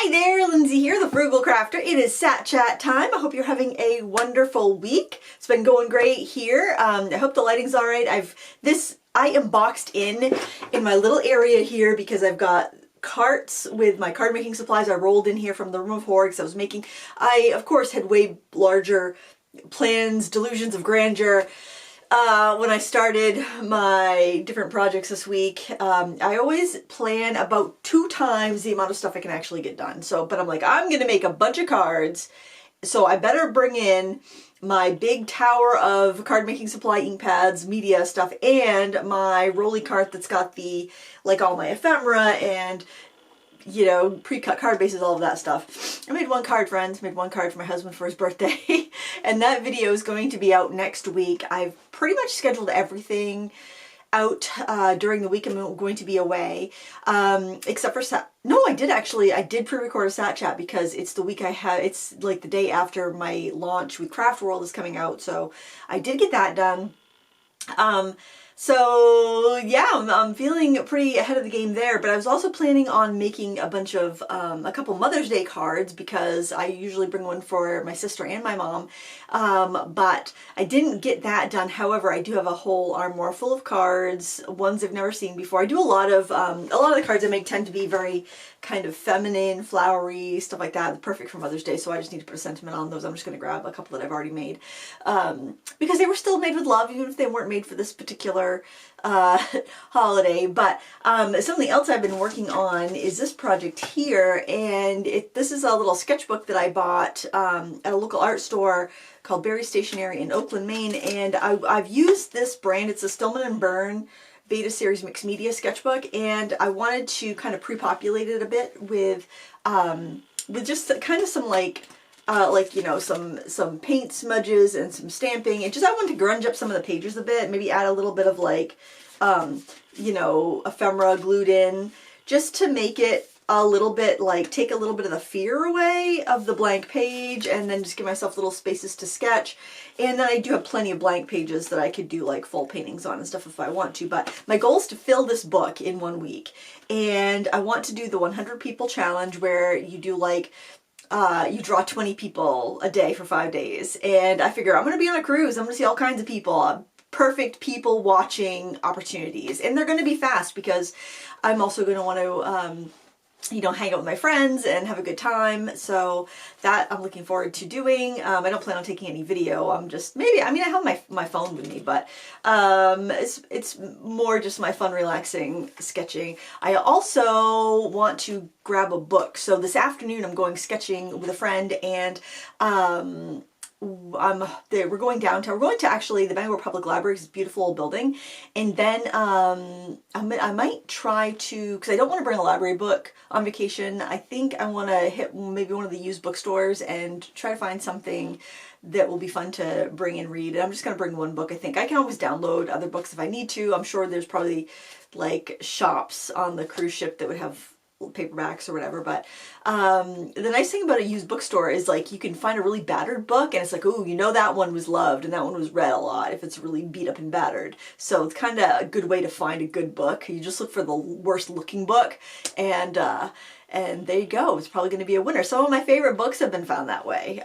Hi there, Lindsay here, the Frugal Crafter. It is Sat Chat time. I hope you're having a wonderful week. It's been going great here. I hope the lighting's all right. I am boxed in my little area here because I've got carts with my card making supplies. I rolled in here from the room of horror because I of course had way larger plans, delusions of grandeur. When I started my different projects this week, I always plan about 2 times the amount of stuff I can actually get done. But I'm like, I'm going to make a bunch of cards, so I better bring in my big tower of card making supply, ink pads, media stuff, and my rolly cart that's got all my ephemera and pre-cut card bases, all of that stuff. I made 1 card, friends. Made 1 card for my husband for his birthday. And that video is going to be out next week. I've pretty much scheduled everything out during the week I'm going to be away. Except for I did pre-record a Sat Chat because it's the week it's like the day after my launch with Craft World is coming out. So I did get that done. So yeah, I'm feeling pretty ahead of the game there, but I was also planning on making a couple Mother's Day cards because I usually bring one for my sister and my mom, but I didn't get that done. However, I do have a whole armoire full of cards, ones I've never seen before. I do a lot of the cards I make tend to be very kind of feminine, flowery, stuff like that, perfect for Mother's Day, so I just need to put a sentiment on those. I'm just going to grab a couple that I've already made, because they were still made with love, even if they weren't made for this particular holiday. But something else I've been working on is this project here, and this is a little sketchbook that I bought at a local art store called Berry Stationery in Oakland, Maine, and I've used this brand. It's a Stillman & Byrne Beta Series Mixed Media sketchbook, and I wanted to kind of pre-populate it a bit with just kind of some some paint smudges and some stamping, and I wanted to grunge up some of the pages a bit, maybe add a little bit of ephemera glued in, just to make it a little bit take a little bit of the fear away of the blank page, and then just give myself little spaces to sketch. And then I do have plenty of blank pages that I could do full paintings on and stuff if I want to. But my goal is to fill this book in 1 week, and I want to do the 100 people challenge, where you do you draw 20 people a day for 5 days. And I figure I'm going to be on a cruise. I'm going to see all kinds of people. Perfect people watching opportunities. And they're going to be fast because I'm also going to want to hang out with my friends and have a good time. So that I'm looking forward to doing. I don't plan on taking any video. I have my phone with me, but it's more just my fun, relaxing sketching. I also want to grab a book. So this afternoon I'm going sketching with a friend, and we're going downtown. We're going to actually the Bangor Public Library. It's a beautiful old building. And then I might try to, because I don't want to bring a library book on vacation. I think I want to hit maybe one of the used bookstores and try to find something that will be fun to bring and read. And I'm just going to bring 1 book. I think I can always download other books if I need to. I'm sure there's probably shops on the cruise ship that would have paperbacks or whatever. But the nice thing about a used bookstore is you can find a really battered book, and it's ooh, that one was loved and that one was read a lot if it's really beat up and battered. So it's kind of a good way to find a good book. You just look for the worst looking book, and there you go. It's probably going to be a winner. Some of my favorite books have been found that way.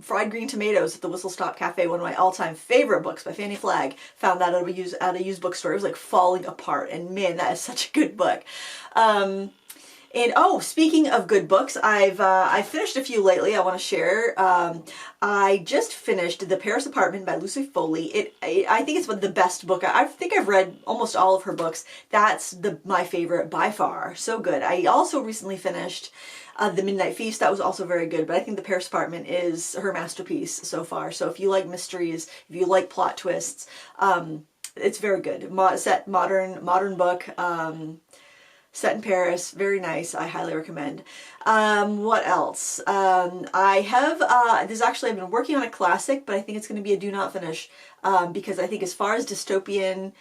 Fried Green Tomatoes at the Whistle Stop Cafe, one of my all-time favorite books by Fannie Flagg, found that at a used bookstore. It was falling apart, and man, that is such a good book. And oh, speaking of good books, I finished a few lately I want to share. I just finished The Paris Apartment by Lucy Foley. I think it's the best book. I think I've read almost all of her books. That's my favorite by far. So good. I also recently finished The Midnight Feast. That was also very good, but I think The Paris Apartment is her masterpiece so far. So if you like mysteries, if you like plot twists, it's very good. Modern book. Set in Paris, very nice. I highly recommend. What else? I've been working on a classic, but I think it's going to be a do not finish, because I think as far as dystopian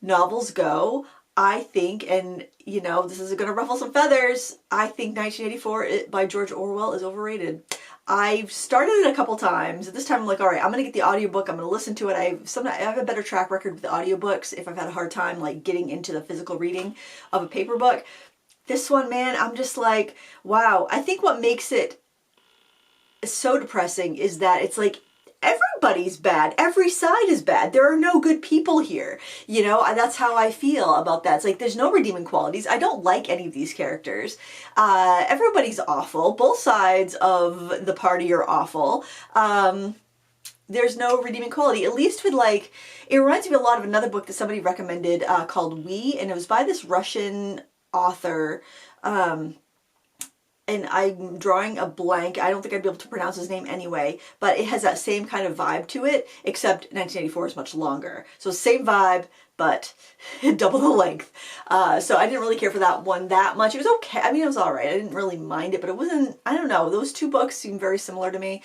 novels go, I think, and this is going to ruffle some feathers, I think 1984 by George Orwell is overrated. I've started it a couple times. This time I'm like, all right, I'm going to get the audiobook. I'm going to listen to it. I have a better track record with the audiobooks if I've had a hard time getting into the physical reading of a paper book. This one, man, I'm just like, wow. I think what makes it so depressing is that it's like everybody's bad. Every side is bad. There are no good people here. You know, that's how I feel about that. It's like there's no redeeming qualities. I don't like any of these characters. Everybody's awful. Both sides of the party are awful. There's no redeeming quality, at least with like, it reminds me a lot of another book that somebody recommended called We, and it was by this Russian author, and I'm drawing a blank. I don't think I'd be able to pronounce his name anyway, but it has that same kind of vibe to it, except 1984 is much longer. So same vibe, but double the length. So I didn't really care for that one that much. It was okay. I mean, it was all right. I didn't really mind it, but it wasn't, I don't know. Those two books seem very similar to me.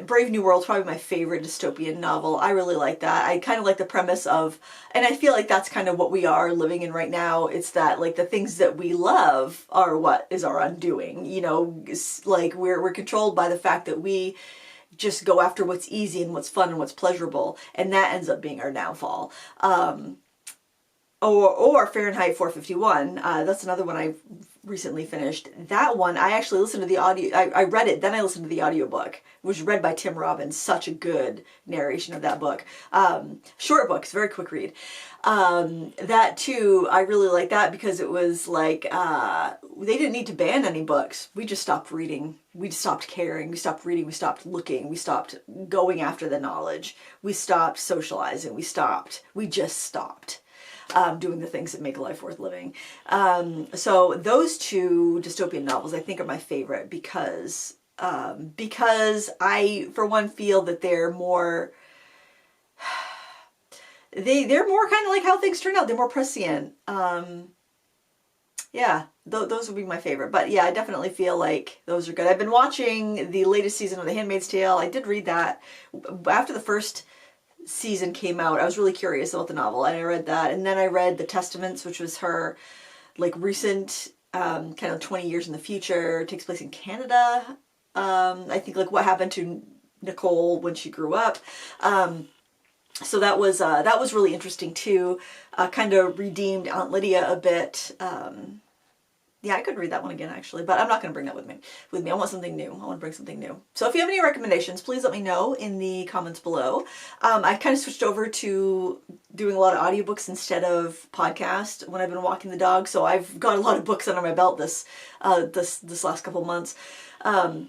Brave New World is probably my favorite dystopian novel. I really like that. I kind of like the premise of, and I feel like that's kind of what we are living in right now. It's that like the things that we love are what is our undoing. You know, like we're controlled by the fact that we just go after what's easy and what's fun and what's pleasurable, and that ends up being our downfall. Or Fahrenheit 451. That's another one I recently finished. That one, I actually listened to the audio. I read it, then I listened to the audiobook. It was read by Tim Robbins. Such a good narration of that book. Short book, it's a very quick read. That too, I really like that because it was like, they didn't need to ban any books. We just stopped reading. We just stopped caring. We stopped reading. We stopped looking. We stopped going after the knowledge. We stopped socializing. We just stopped. Doing the things that make life worth living. So those two dystopian novels I think are my favorite because I, for one, feel that they're more, they're more kind of like how things turn out. They're more prescient. Yeah, those would be my favorite. But yeah, I definitely feel like those are good. I've been watching the latest season of The Handmaid's Tale. I did read that after the first season came out. I was really curious about the novel, and I read that, and then I read The Testaments, which was her like recent kind of 20 years in the future. It takes place in Canada. I think like what happened to Nicole when she grew up. So that was really interesting too. Kind of redeemed Aunt Lydia a bit. Yeah, I could read that one again actually, but I'm not going to bring that with me. I want something new. I want to bring something new. So if you have any recommendations, please let me know in the comments below. I kind of switched over to doing a lot of audiobooks instead of podcast when I've been walking the dog. So I've got a lot of books under my belt this last couple months. But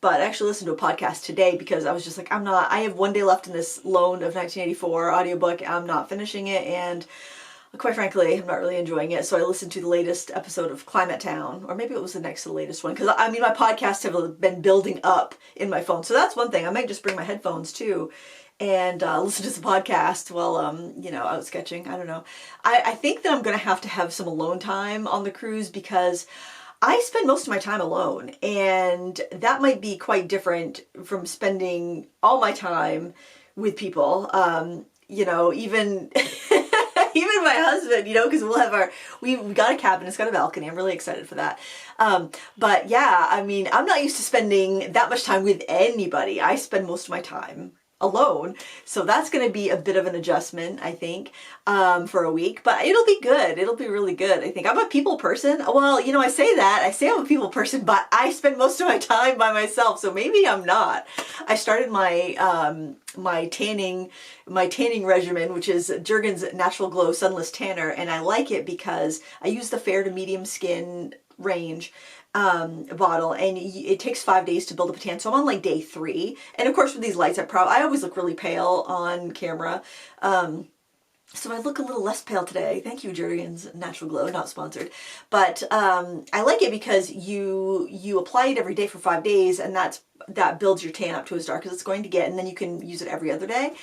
I actually listened to a podcast today because I was just like, I have one day left in this loan of 1984 audiobook. I'm not finishing it, and quite frankly, I'm not really enjoying it. So I listened to the latest episode of Climate Town, or maybe it was the next to the latest one. Because I mean, my podcasts have been building up in my phone. So that's one thing. I might just bring my headphones too and listen to the podcast while, you know, out sketching. I don't know. I think that I'm going to have some alone time on the cruise because I spend most of my time alone. And that might be quite different from spending all my time with people. You know, even... Even my husband, you know, because we've got a cabin, it's got a balcony. I'm really excited for that. But yeah, I mean, I'm not used to spending that much time with anybody. I spend most of my time alone. So that's going to be a bit of an adjustment, I think, for a week, but it'll be good. It'll be really good. I think I'm a people person. Well, you know, I say I'm a people person, but I spend most of my time by myself. So maybe I'm not. I started my tanning regimen, which is Jergens Natural Glow Sunless Tanner. And I like it because I use the fair to medium skin range bottle, and it takes 5 days to build up a tan. So I'm on like day 3. And of course with these lights, I always look really pale on camera. So I look a little less pale today. Thank you, Jergens Natural Glow, not sponsored. But I like it because you apply it every day for 5 days, and that builds your tan up to as dark as it's going to get, and then you can use it every other day.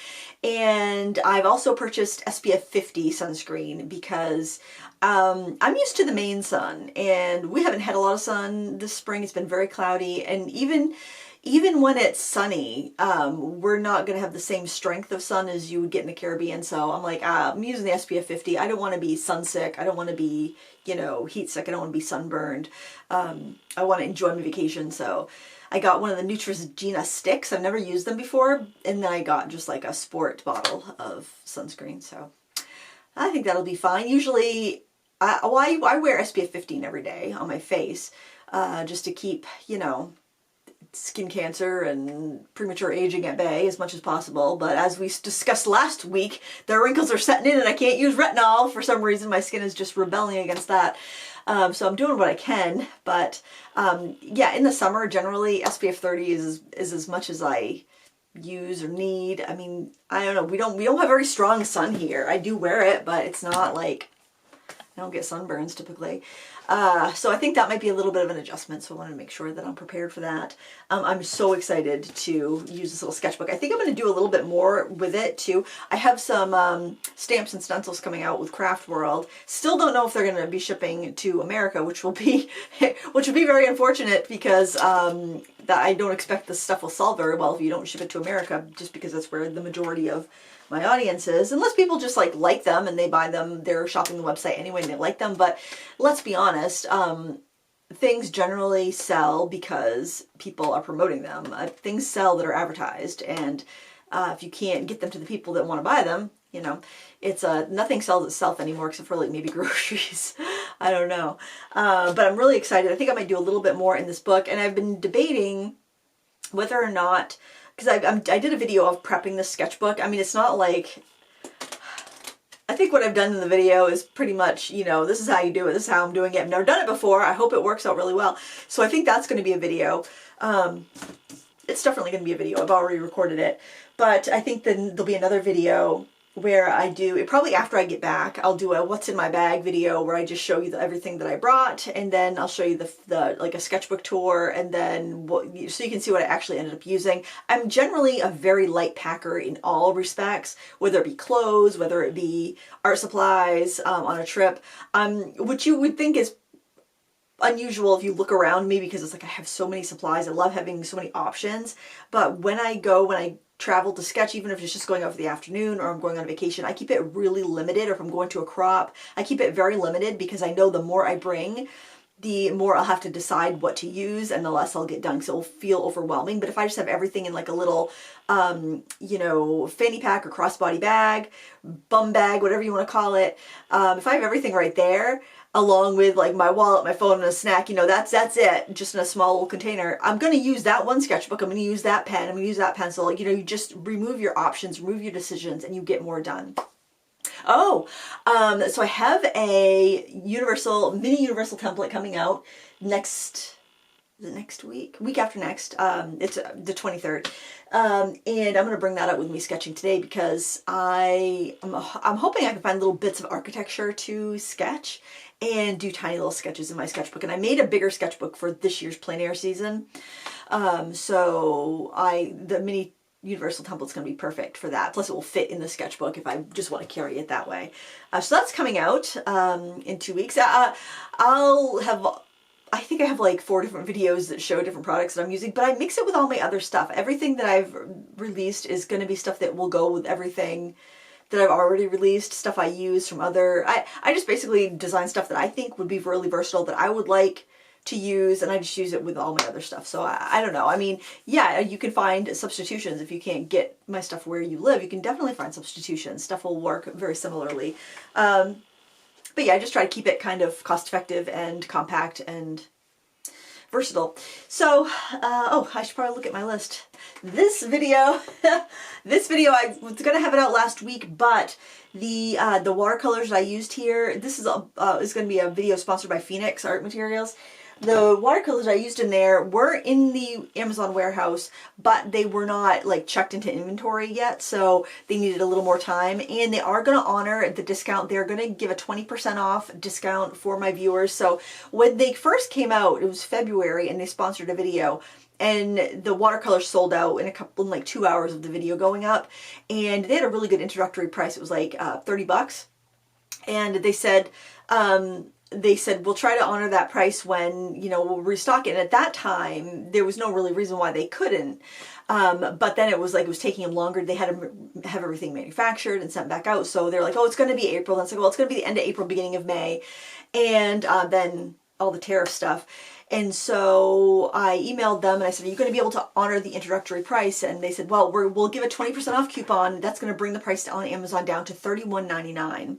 And I've also purchased SPF 50 sunscreen because I'm used to the main sun, and we haven't had a lot of sun this spring. It's been very cloudy, and even when it's sunny, we're not going to have the same strength of sun as you would get in the Caribbean. So I'm like, I'm using the SPF 50. I don't want to be sun sick. I don't want to be, you know, heat sick. I don't want to be sunburned. I want to enjoy my vacation. So I got one of the Neutrogena sticks. I've never used them before. And then I got just like a sport bottle of sunscreen. So I think that'll be fine. Usually I wear SPF 15 every day on my face, just to keep, you know, skin cancer and premature aging at bay as much as possible. But as we discussed last week, the wrinkles are setting in and I can't use retinol for some reason. My skin is just rebelling against that. So I'm doing what I can, but yeah, in the summer generally SPF 30 is as much as I use or need. I mean, I don't know, we don't have very strong sun here. I do wear it, but it's not like I don't get sunburns typically. So I think that might be a little bit of an adjustment, so I want to make sure that I'm prepared for that. I'm so excited to use this little sketchbook. I think I'm going to do a little bit more with it too. I have some stamps and stencils coming out with Craft World. Still don't know if they're going to be shipping to America, which will be very unfortunate because that I don't expect this stuff will sell very well if you don't ship it to America, just because that's where the majority of my audience is, unless people just like them and they buy them, they're shopping the website anyway and they like them. But let's be honest, things generally sell because people are promoting them. Things sell that are advertised, and if you can't get them to the people that want to buy them, you know, it's nothing sells itself anymore except for like maybe groceries. I don't know, but I'm really excited. I think I might do a little bit more in this book, and I've been debating whether or not, because I did a video of prepping the sketchbook. I mean, it's not like, I think what I've done in the video is pretty much, you know, this is how you do it, this is how I'm doing it. I've never done it before. I hope it works out really well. So I think that's going to be a video. It's definitely going to be a video. I've already recorded it. But I think then there'll be another video where I do it, probably after I get back. I'll do a what's in my bag video where I just show you everything that I brought, and then I'll show you the like a sketchbook tour, and then so you can see what I actually ended up using. I'm generally a very light packer in all respects, whether it be clothes, whether it be art supplies on a trip, which you would think is unusual if you look around me, because it's like I have so many supplies. I love having so many options. But when I travel to sketch, even if it's just going out for the afternoon or I'm going on vacation, I keep it really limited. Or if I'm going to a crop, I keep it very limited, because I know the more I bring, the more I'll have to decide what to use and the less I'll get done, because it'll feel overwhelming. But if I just have everything in like a little, you know, fanny pack or crossbody bag, bum bag, whatever you want to call it, if I have everything right there, along with like my wallet, my phone, and a snack, you know, that's it, just in a small little container. I'm going to use that one sketchbook, I'm going to use that pen, I'm going to use that pencil. You know, you just remove your options, remove your decisions, and you get more done. Oh, so I have a mini universal template coming out next week after next. It's the 23rd. And I'm going to bring that up with me sketching today, because I'm hoping I can find little bits of architecture to sketch and do tiny little sketches in my sketchbook. And I made a bigger sketchbook for this year's plein air season. So the mini universal template's going to be perfect for that. Plus it will fit in the sketchbook if I just want to carry it that way. So that's coming out in 2 weeks. I think I have like 4 different videos that show different products that I'm using, but I mix it with all my other stuff. Everything that I've released is going to be stuff that will go with everything that I've already released, stuff I use from other, I just basically design stuff that I think would be really versatile, that I would like to use, and I just use it with all my other stuff. So I don't know. I mean, yeah, you can find substitutions. If you can't get my stuff where you live, you can definitely find substitutions. Stuff will work very similarly. But yeah, I just try to keep it kind of cost effective and compact and versatile. So, oh, I should probably look at my list. This video, I was gonna have it out last week, but the watercolors that I used here, this is gonna be a video sponsored by Phoenix Art Materials. The watercolors I used in there were in the Amazon warehouse, but they were not like checked into inventory yet, so they needed a little more time. And they are going to honor the discount. They're going to give a 20% off discount for my viewers. So when they first came out, it was February, and they sponsored a video, and the watercolors sold out in like 2 hours of the video going up. And they had a really good introductory price. It was like $30. And they said, we'll try to honor that price when, you know, we'll restock it. And at that time, there was no really reason why they couldn't. But then it was like, it was taking them longer. They had to have everything manufactured and sent back out. So they're like, oh, it's going to be April. And it's like, well, it's going to be the end of April, beginning of May. And then all the tariff stuff. And so I emailed them and I said, are you going to be able to honor the introductory price? And they said, well, we'll give a 20% off coupon. That's going to bring the price on Amazon down to $31.99.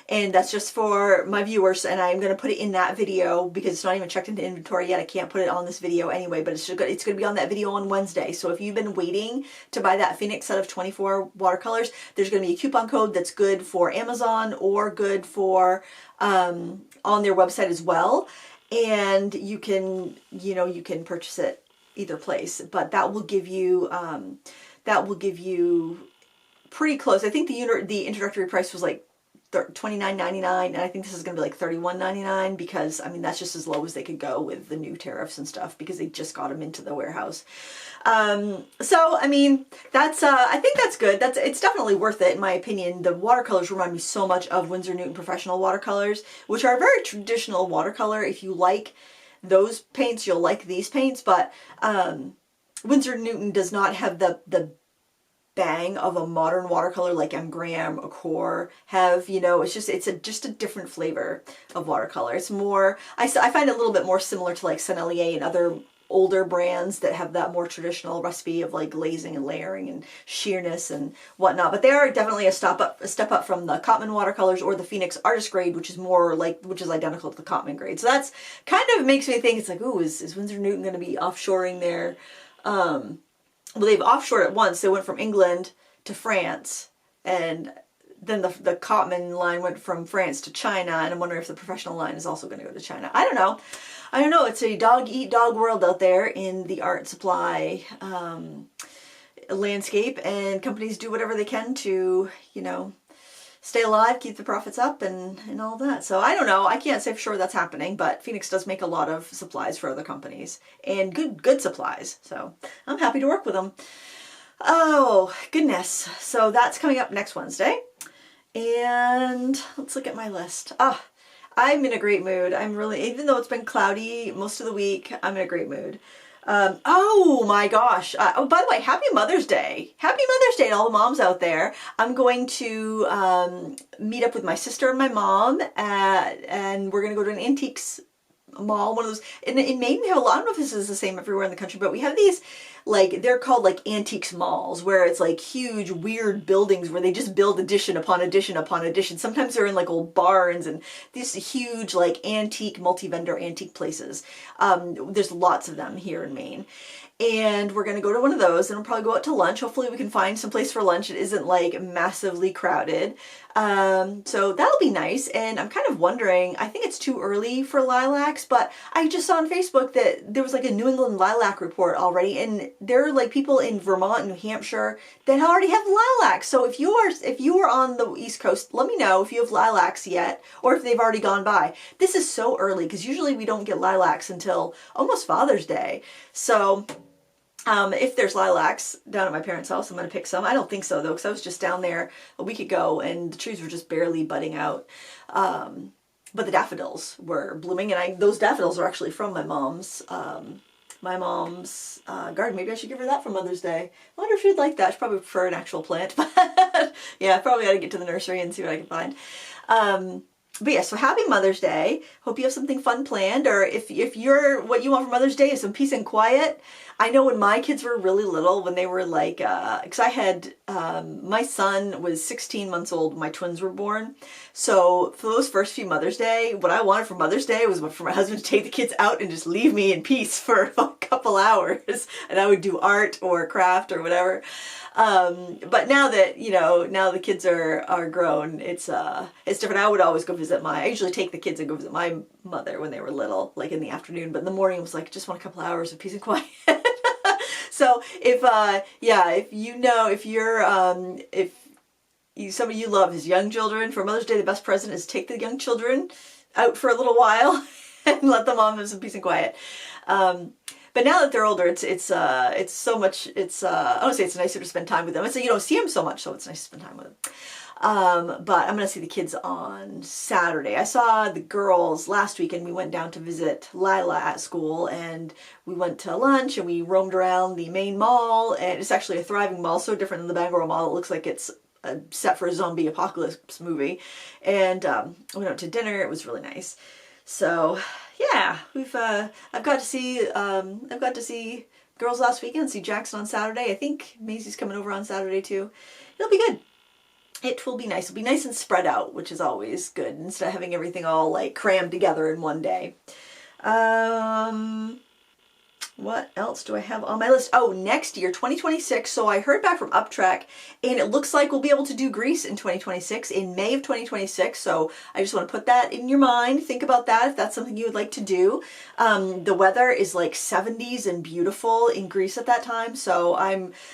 and that's just for my viewers, and I'm going to put it in that video because it's not even checked into inventory yet. I can't put it on this video anyway, but it's going to be on that video on Wednesday. So if you've been waiting to buy that Phoenix set of 24 watercolors, there's going to be a coupon code that's good for Amazon or good for on their website as well, and you can purchase it either place, but that will give you pretty close. I think the introductory price was like $29.99, and I think this is going to be like $31.99 because, I mean, that's just as low as they could go with the new tariffs and stuff because they just got them into the warehouse. So, I mean, that's, I think that's good. It's definitely worth it in my opinion. The watercolors remind me so much of Winsor Newton Professional watercolors, which are very traditional watercolor. If you like those paints, you'll like these paints, but, Winsor Newton does not have the bang of a modern watercolor like M. Graham or Core have. You know, it's just a different flavor of watercolor. It's more, I find it a little bit more similar to like Sennelier and other older brands that have that more traditional recipe of like glazing and layering and sheerness and whatnot. But they are definitely a step up from the Cotman watercolors or the Phoenix Artist grade, which is identical to the Cotman grade. So that's kind of makes me think, it's like, ooh, is Winsor Newton going to be offshoring their well, they've offshored it once. They went from England to France, and then the Cotman line went from France to China, and I'm wondering if the professional line is also going to go to China. I don't know. It's a dog-eat-dog world out there in the art supply landscape, and companies do whatever they can to, you know, stay alive, keep the profits up, and all that. So I don't know. I can't say for sure that's happening, but Phoenix does make a lot of supplies for other companies, and good supplies. So I'm happy to work with them. Oh, goodness. So that's coming up next Wednesday. And let's look at my list. I'm in a great mood. Even though it's been cloudy most of the week, I'm in a great mood. Oh my gosh. Oh, by the way, happy Mother's Day. Happy Mother's Day to all the moms out there. I'm going to meet up with my sister and my mom, and we're going to go to an antiques mall, one of those. In Maine, we have a lot, I don't know if this is the same everywhere in the country, but we have these, like, they're called like antiques malls, where it's like huge weird buildings where they just build addition upon addition upon addition. Sometimes they're in like old barns and these huge like antique, multi-vendor antique places. There's lots of them here in Maine. And we're going to go to one of those, and we'll probably go out to lunch. Hopefully we can find some place for lunch. It isn't like massively crowded. So that'll be nice. And I'm kind of wondering, I think it's too early for lilacs, but I just saw on Facebook that there was like a New England lilac report already. And there are like people in Vermont and New Hampshire that already have lilacs. So if you are on the East Coast, let me know if you have lilacs yet, or if they've already gone by. This is so early because usually we don't get lilacs until almost Father's Day. So if there's lilacs down at my parents' house, I'm going to pick some. I don't think so, though, because I was just down there a week ago, and the trees were just barely budding out. But the daffodils were blooming, and those daffodils are actually from my mom's garden. Maybe I should give her that for Mother's Day. I wonder if she'd like that. She'd probably prefer an actual plant. But yeah, I probably ought to get to the nursery and see what I can find. But yeah, so happy Mother's Day. Hope you have something fun planned, or if what you want for Mother's Day is some peace and quiet. I know when my kids were really little, when they were like, because I had, my son was 16 months old when my twins were born. So for those first few Mother's Day, what I wanted for Mother's Day was for my husband to take the kids out and just leave me in peace for a couple hours. And I would do art or craft or whatever. But now that, now the kids are grown, it's different. I would always go visit I usually take the kids and go visit my mother when they were little, like in the afternoon, but in the morning it was like, just want a couple hours of peace and quiet. So if somebody you love has young children, for Mother's Day, the best present is take the young children out for a little while and let the mom have some peace and quiet. But now that they're older, it's so much, I don't say it's nicer to spend time with them. It's like you don't see them so much, so it's nice to spend time with them. But I'm going to see the kids on Saturday. I saw the girls last week, and we went down to visit Lila at school, and we went to lunch, and we roamed around the main mall, and it's actually a thriving mall, so different than the Bangor Mall. It looks like it's set for a zombie apocalypse movie. And we went out to dinner. It was really nice. So yeah, I've got to see girls last weekend, see Jackson on Saturday. I think Maisie's coming over on Saturday too. It'll be good. it will be nice. It'll be nice and spread out, which is always good, instead of having everything all like crammed together in one day. What else do I have on my list? Oh, next year, 2026. So I heard back from Uptrack, and it looks like we'll be able to do Greece in 2026, in May of 2026. So I just want to put that in your mind. Think about that if that's something you would like to do. The weather is like 70s and beautiful in Greece at that time. So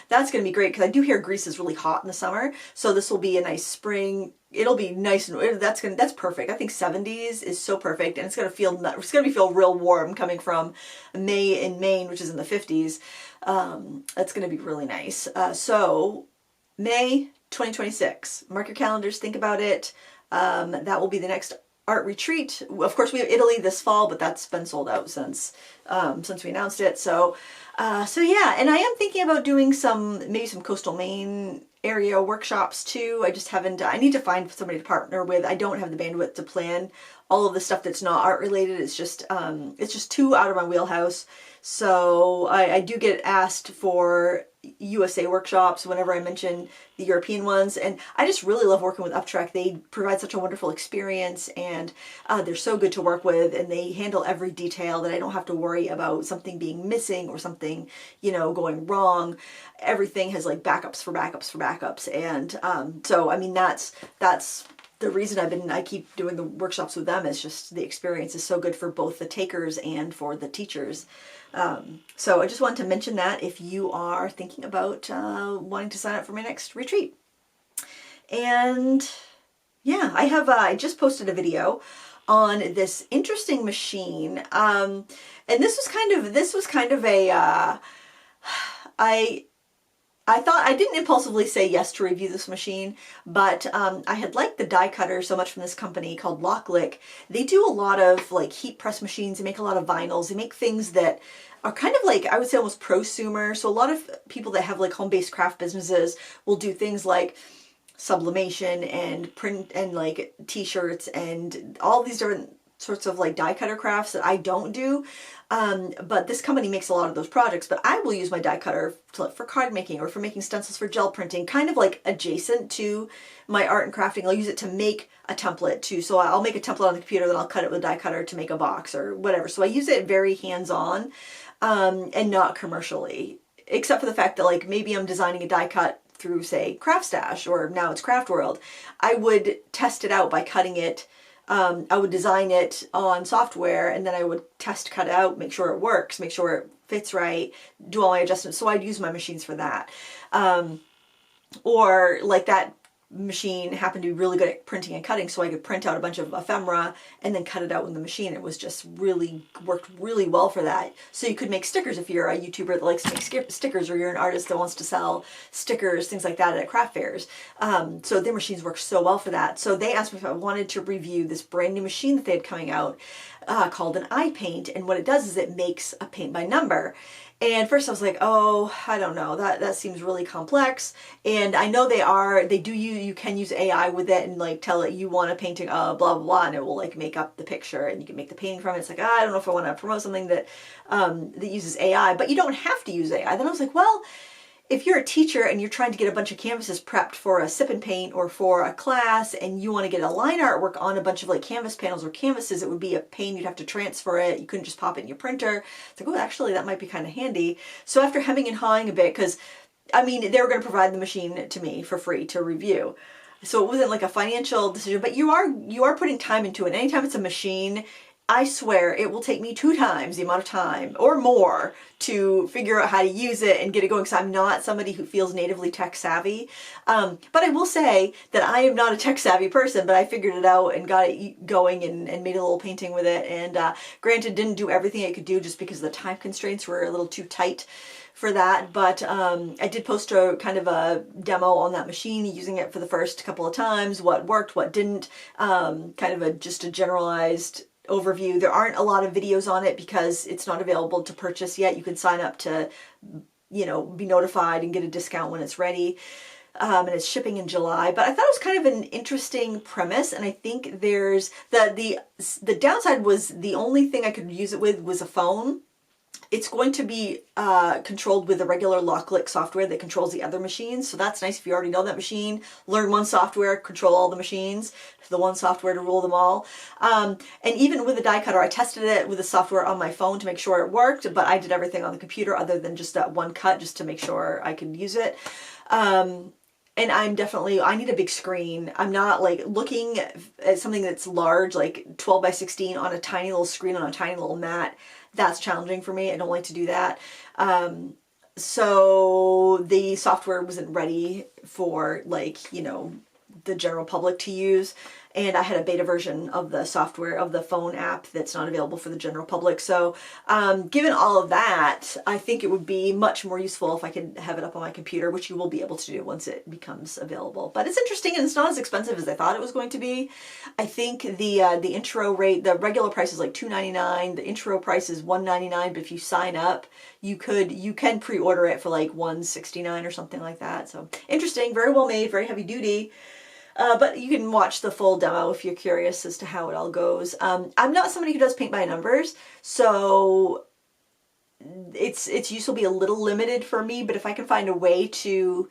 that's going to be great, because I do hear Greece is really hot in the summer. So this will be a nice spring. It'll be nice, and that's perfect. I think 70s is so perfect, and it's gonna feel real warm coming from May in Maine, which is in the 50s. That's gonna be really nice. So May 2026. Mark your calendars. Think about it. That will be the next art retreat. Of course, we have Italy this fall, but that's been sold out since we announced it. So yeah, and I am thinking about doing maybe some coastal Maine area workshops too. I just haven't, I need to find somebody to partner with. I don't have the bandwidth to plan all of the stuff that's not art related. It's just too out of my wheelhouse. So I do get asked for USA workshops whenever I mention the European ones, and I just really love working with Uptrack. They provide such a wonderful experience, and they're so good to work with, and they handle every detail that I don't have to worry about something being missing or something, going wrong. Everything has like backups for backups for backups, and so I mean that's the reason I keep doing the workshops with them. Is just the experience is so good for both the takers and for the teachers. So I just wanted to mention that if you are thinking about wanting to sign up for my next retreat. And yeah, I just posted a video on this interesting machine, and this was kind of a I thought, I didn't impulsively say yes to review this machine, but I had liked the die cutter so much from this company called Locklick. They do a lot of like heat press machines. They make a lot of vinyls. They make things that are kind of like, I would say, almost prosumer. So a lot of people that have like home-based craft businesses will do things like sublimation and print and like t-shirts and all these different sorts of like die cutter crafts that I don't do. But this company makes a lot of those projects, but I will use my die cutter for card making or for making stencils for gel printing, kind of like adjacent to my art and crafting. I'll use it to make a template too. So I'll make a template on the computer, then I'll cut it with a die cutter to make a box or whatever. So I use it very hands-on, and not commercially, except for the fact that like maybe I'm designing a die cut through, say, Craft Stash, or now it's Craft World. I would test it out by cutting it. I would design it on software, and then I would cut it out, make sure it works, make sure it fits right, do all my adjustments. So I'd use my machines for that. Or like that machine happened to be really good at printing and cutting, so I could print out a bunch of ephemera and then cut it out with the machine. It was just worked really well for that. So you could make stickers if you're a YouTuber that likes to make stickers, or you're an artist that wants to sell stickers, things like that at craft fairs. So their machines work so well for that. So they asked me if I wanted to review this brand new machine that they had coming out called an eye paint, and what it does is it makes a paint by number. And first I was like, oh, I don't know, that seems really complex. And I know you can use AI with it and like tell it you want a painting, blah, blah, blah, and it will like make up the picture and you can make the painting from it. It's like, I don't know if I want to promote something that uses AI, but you don't have to use AI. Then I was like, well, if you're a teacher and you're trying to get a bunch of canvases prepped for a sip and paint or for a class, and you want to get a line artwork on a bunch of like canvas panels or canvases, it would be a pain. You'd have to transfer it. You couldn't just pop it in your printer. It's like, oh, actually that might be kind of handy. So after hemming and hawing a bit, because I mean, they were going to provide the machine to me for free to review. So it wasn't like a financial decision, but you are putting time into it. Anytime it's a machine, I swear it will take me 2 times the amount of time or more to figure out how to use it and get it going, because I'm not somebody who feels natively tech savvy. But I will say that I am not a tech savvy person, but I figured it out and got it going and made a little painting with it. And granted, didn't do everything it could do just because the time constraints were a little too tight for that, but I did post a kind of a demo on that machine, using it for the first couple of times, what worked, what didn't, kind of just a generalized overview. There aren't a lot of videos on it because it's not available to purchase yet. You can sign up to, be notified and get a discount when it's ready. And it's shipping in July. But I thought it was kind of an interesting premise, and I think there's the downside was the only thing I could use it with was a phone. it's going to be controlled with the regular lock-click software that controls the other machines. So that's nice if you already know that machine. Learn one software, control all the machines. The one software to rule them all. And even with the die cutter, I tested it with the software on my phone to make sure it worked, but I did everything on the computer other than just that one cut just to make sure I could use it. And I need a big screen. I'm not like looking at something that's large, like 12 by 16 on a tiny little screen on a tiny little mat. That's challenging for me. I don't like to do that. So the software wasn't ready for, like, you know, the general public to use. And I had a beta version of the software, of the phone app, that's not available for the general public. So given all of that, I think it would be much more useful if I could have it up on my computer, which you will be able to do once it becomes available. But it's interesting, and it's not as expensive as I thought it was going to be. I think the intro rate, the regular price is like $2.99. The intro price is $1.99, but if you sign up, you can pre-order it for like $1.69 or something like that. So interesting, very well made, very heavy duty. But you can watch the full demo if you're curious as to how it all goes. I'm not somebody who does paint by numbers, so its use will be a little limited for me, but if I can find a way to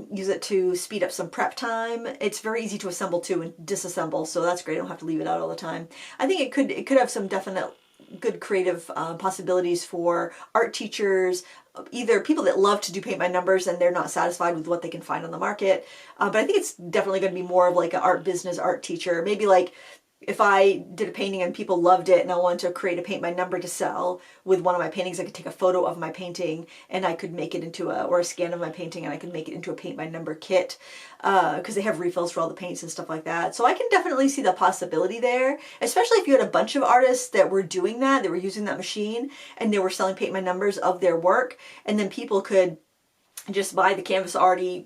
use it to speed up some prep time, it's very easy to assemble too and disassemble, so that's great. I don't have to leave it out all the time. I think it could have some definite good creative possibilities for art teachers, either people that love to do paint by numbers and they're not satisfied with what they can find on the market. But I think it's definitely going to be more of like an art business art teacher. Maybe like if I did a painting and people loved it and I wanted to create a paint by number to sell with one of my paintings, I could take a photo of my painting and I could make it into or a scan of my painting, and I could make it into a paint by number kit, because they have refills for all the paints and stuff like that. So I can definitely see the possibility there, especially if you had a bunch of artists that were doing that, were using that machine, and they were selling paint by numbers of their work, and then people could just buy the canvas already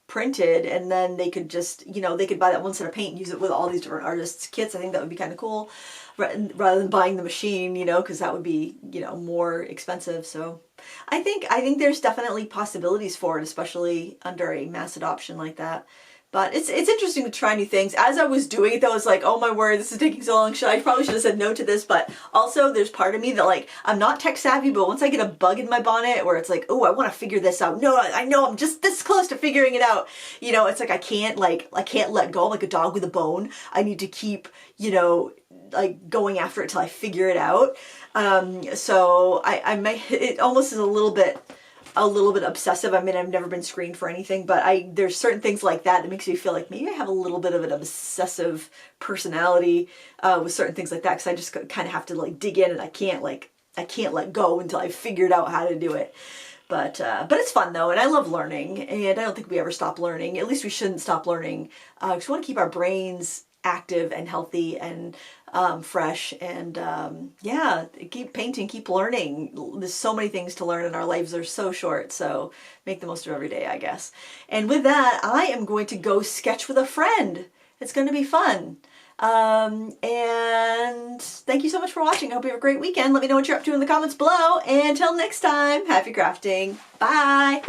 printed, and then they could just, you know, they could buy that one set of paint and use it with all these different artists' kits. I think that would be kind of cool, rather than buying the machine, you know, because that would be, you know, more expensive. So I think there's definitely possibilities for it, especially under a mass adoption like that. But it's interesting to try new things. As I was doing it though, I was like, oh my word, this is taking so long. I probably should have said no to this, but also there's part of me that, like, I'm not tech savvy, but once I get a bug in my bonnet where it's like, oh, I want to figure this out. No, I know I'm just this close to figuring it out. You know, it's like I can't let go. I'm like a dog with a bone. I need to keep, you know, like going after it till I figure it out. So I may, it almost is a little bit obsessive. I mean, I've never been screened for anything, but there's certain things like that makes me feel like maybe I have a little bit of an obsessive personality with certain things like that, because I just kind of have to like dig in, and I can't let go until I've figured out how to do it. But it's fun though, and I love learning, and I don't think we ever stop learning. At least we shouldn't stop learning, because we want to keep our brains active and healthy and fresh, and yeah, keep painting, keep learning. There's so many things to learn, and our lives are so short, so make the most of every day, I guess. And with that, I am going to go sketch with a friend. It's going to be fun. And thank you so much for watching. I hope you have a great weekend. Let me know what you're up to in the comments below, and until next time, happy crafting. Bye!